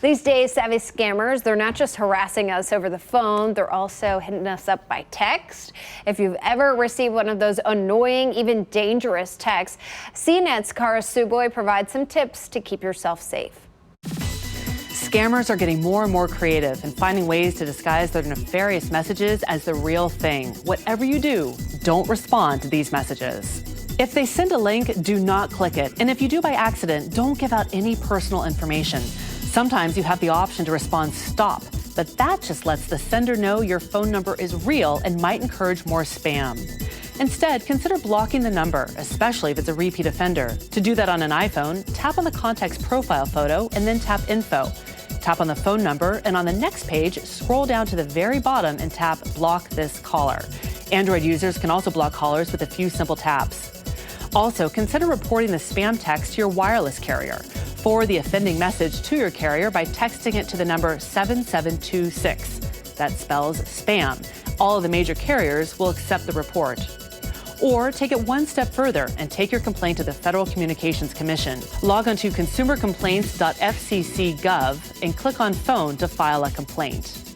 These days, savvy scammers, they're not just harassing us over the phone, they're also hitting us up by text. If you've ever received one of those annoying, even dangerous texts, CNET'S Kara Tsuboi provides some tips to keep yourself safe. Scammers are getting more and more creative and finding ways to disguise their nefarious messages as the real thing. Whatever you do, don't respond to these messages. If they send a link, do not click it. And if you do by accident, don't give out any personal information. Sometimes you have the option to respond stop, but that just lets the sender know your phone number is real and might encourage more spam. Instead, consider blocking the number, especially if it's a repeat offender. To do that on an iPhone, tap on the contact's profile photo and then tap Info. Tap on the phone number, and on the next page, scroll down to the very bottom and tap Block This Caller. Android users can also block callers with a few simple taps. Also, consider reporting the spam text to your wireless carrier. Forward the offending message to your carrier by texting it to the number 7726. That spells spam. All of the major carriers will accept the report. Or take it one step further and take your complaint to the Federal Communications Commission. Log on to consumercomplaints.fcc.gov and click on Phone to file a complaint.